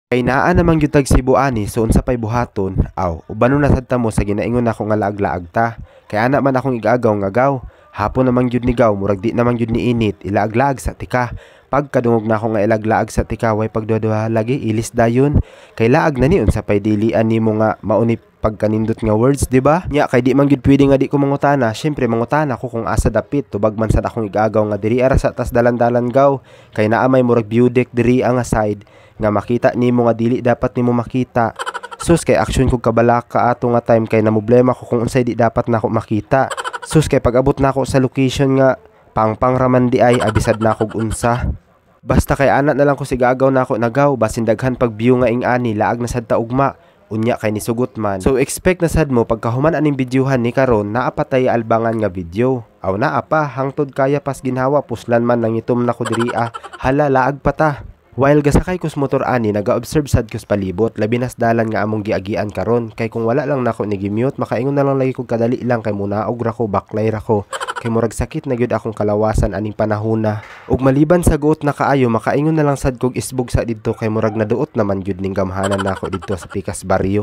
Kay naa namang gyud tag Cebu ani, so unsa pay buhaton? Aw, ubano na sad ta mo sa ginaingon nako nga laag-laag ta. Kay ana man akong igagaw nga gaw. Hapon namang gyud ni gaw, murag di namang gyud ni init, ilaag-laag sa tika. Pag kadungog na ako nga ilaglaag sa tika, way pagduha lagi ilis dayon. Kay laag na ni unsa pay dilian nimo nga mauni pagkanindot nga words, di ba? Nya kay di man gyud pwede nga di ko mangutana. Syempre mangutana ko kung asa dapit tubag man sad akong igagaw nga diri ara sa tas dalan-dalan gaw. Kay naa may murag view deck diri ang side nga makita nimo nga dili dapat nimo makita. Sus kay action kog kabala ka ato nga time kay namoblema ko kung unsay di dapat nako makita. Sus kay pag-abot nako sa location nga pangpang raman di ay abisad na kog unsa. Basta kay anak na lang ko sigagaw na ako nagaw basin daghan pag view nga ing-ani laag na sad ta ugma. Unya kay ni sugot man. So expect na sad mo pagkahuman aning videohan ni karon naa pa tay albangan nga video. Aw naa pa hangtod kaya pas ginhawa puslan man nang itom na ko diri hala laag pa ta. While gasakay kus motor ani naga-observe sad kus palibot labi nas dalan nga among giagian karon kay kung wala lang nako ni gi-mute makaingon na lang lagi kog kadali lang kay munaog ra ko baklay ra ko. Kay murag sakit na gyud akong kalawasan aning panahona. Ug maliban sa guot na kaayo makaingon na lang sad kog isbog sa didto kay murag naduot naman gyud ning gamhanan nako didto sa Pikas Barrio.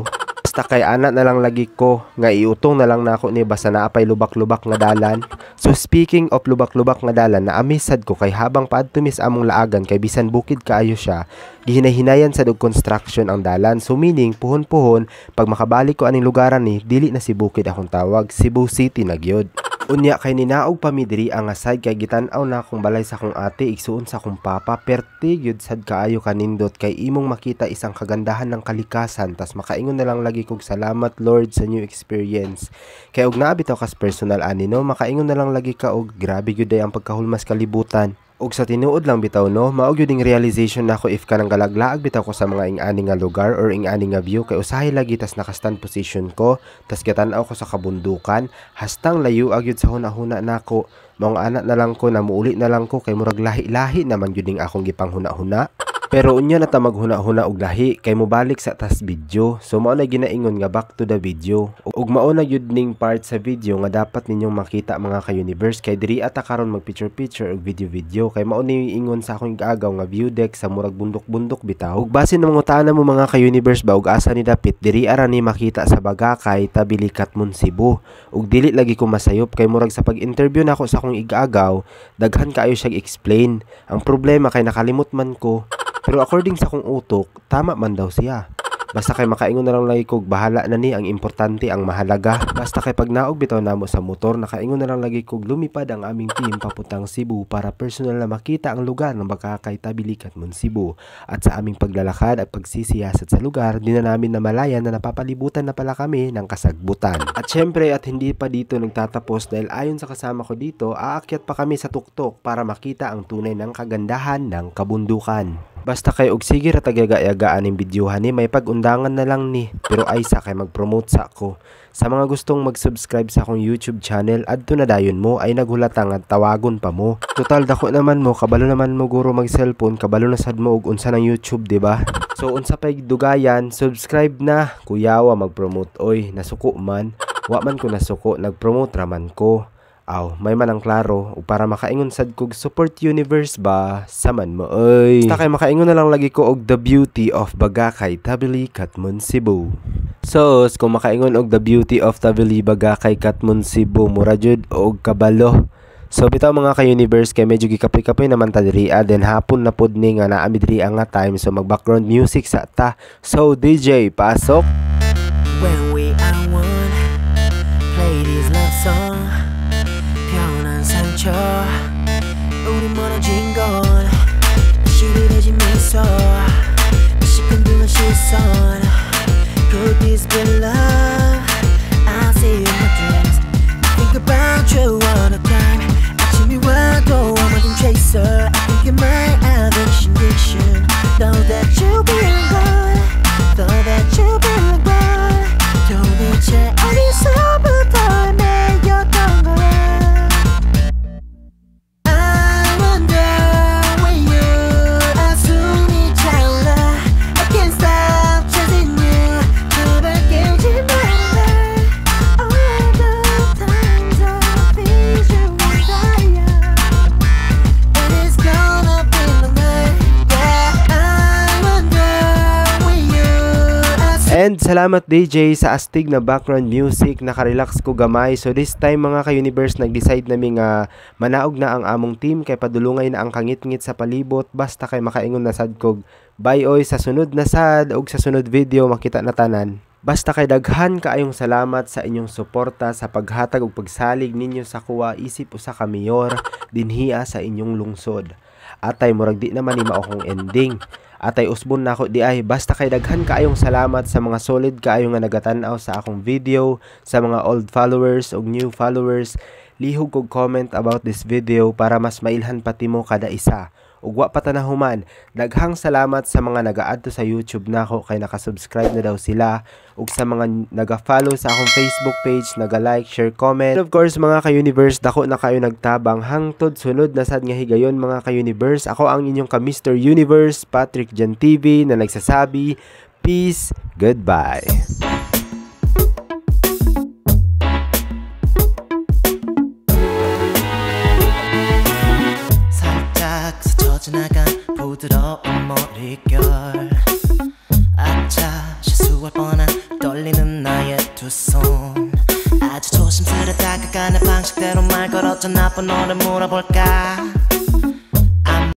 Basta kay ana na lang lagi ko nga iutong na lang nako ni basta naapay lubak-lubak nga dalan. So speaking of lubak-lubak nga dalan, na-amaze sad ko kay habang paadto mis among laagan kay bisan bukid kaayo siya, gihinay-hinayan sad og construction ang dalan. So meaning puhon-puhon pag makabalik ko aning lugaran ni dili na si bukid akong tawag, Cebu City na gyud. Unya kay ninaog pa mi diri ang aside kay gitan-aw na akong balay sa akong ate igsuon sa akong papa perti gyud sad kaayo kanindot kay imong makita isang kagandahan ng kalikasan tas makaingon na lang lagi kog salamat Lord sa new experience. Kay og naa bitaw kas personal ani no makaingon na lang lagi ka og grabe gyud ay ang pagkahulmas kalibutan. Og sa tinuod lang bitaw no, mao gyud ding realization nako if kanang galaglaag bitaw ko sa mga ing-ani nga lugar or ing-ani nga view kay usahay lagi tas naka-stand position ko, tas gatan-aw ko sa kabundukan, hastang layo agyud sa hunahuna nako. Mga anak na lang ko namuuli na lang ko kay murag lahi-lahi naman gyud ding akong gipanghuna-huna. Pero unya na ta maghuna-huna og lahi kay mobalik sa tas video. So mao na ginaingon nga back to the video. Ug mao na gyud ning part sa video nga dapat ninyong makita mga ka-universe kay diri ata karon mag picture og video kay mao ni ingon sa akong igagaw nga view deck sa murag bundok-bundok bitaw. Ug base na mangutana mo mga ka-universe ba ug asa ni dapit diri ara ni makita sa Bagakay tabili Katmon Cebu. Ug dili lagi ko masayop kay murag sa pag-interview nako sa akong igagaw daghan kaayo siya explain. Ang problema kay nakalimot man ko. Pero according sa kong utok, tama man daw siya. Basta kay makaingon na lang lagi kog bahala na ni ang importante ang mahalaga. Basta kay pag naog bitaw namo sa motor, nakaingon na lang lagi kog lumipad ang aming team papuntang Cebu para personal na makita ang lugar ng Bagakay tabili Katmon Cebu. At sa aming paglalakad at pagsisiyasat sa lugar, di na namin namalayan na napapalibutan na pala kami ng kasagbutan. At syempre at hindi pa dito nagtatapos dahil ayon sa kasama ko dito, aakyat pa kami sa tuktok para makita ang tunay ng kagandahan ng kabundukan. Basta kay og sige ra tagayagaan ning videohan ni may pag-undangan na lang ni pero ay sa kay mag-promote sa ako. Sa mga gustong mag-subscribe sa akong YouTube channel adto na dayon mo ay naghulatang at tawagon pa mo. Total dako naman mo kabalo naman mo guro mag-cellphone kabalo na sad mo og unsa ng YouTube di ba? So unsa pay dugayan subscribe na kuyawa mag-promote oy nasuko man. Wa man ko nasuko nag-promote raman ko. Aw, may man ang klaro o para makaingon sad kog support universe ba saman mo oy. Basta kay makaingon na lang lagi ko og the beauty of Bagakay tabili Katmon Cebu. So, kung makaingon og the beauty of tabili Bagakay Katmon Cebu mura jud og kabalo. So bitaw mga ka-universe kay medyo gikapoy-kapoy naman ta diri then hapon na pod ni nga naami diri nga time so mag background music sa ta. So DJ pasok. When we are one, play this love song. 상처 우리 멀어진 건 시들해진 미소 시큰둥한 시선 Could this be love? I see you in my dreams Think about you all the time 아침이 와도 I'm a dream chaser I think you're my addiction Know that you belong gone Know that you belong gone 도대체 어디서부터 내였던 거야 I wonder when you are soon And salamat DJ sa astig na background music, nakarelax ko gamay. So this time mga ka-universe, nag-decide nami nga manaog na ang among team kay padulungay na ang kangit-ngit sa palibot, basta kay makaingon na sad kog. Bye oy sa sunod na sad og sa sunod video makita na tanan. Basta kay daghan kaayong salamat sa inyong suporta sa paghatag ug pagsalig ninyo sa kuwa isip usa ka mayor dinhiya sa inyong lungsod. Atay murag di naman ni mao kong ending. Atay usbon na ako di ay, basta kay daghan kaayong salamat sa mga solid kaayo nga nagatan-aw sa akong video, sa mga old followers ug new followers. Lihog kog comment about this video para mas mailhan pati mo kada isa. Ug wa pa tanahuman, daghang salamat sa mga nagaadto sa YouTube nako kay nakasubscribe na daw sila, ug sa mga naga-follow sa akong Facebook page, naga-like, share, comment. And of course mga ka-universe, dako na kayo nagtabang hangtod sunod na sad nga higayon mga ka-universe. Ako ang inyong ka Mr. Universe, Patrick Jan TV na nagsasabi, peace, goodbye. 지나간 부드러운 머릿결 아차 실수할 뻔한 떨리는 나의 두 손 아주 조심스레 다가가는 방식대로 말 걸었죠 나쁜 너를 물어볼까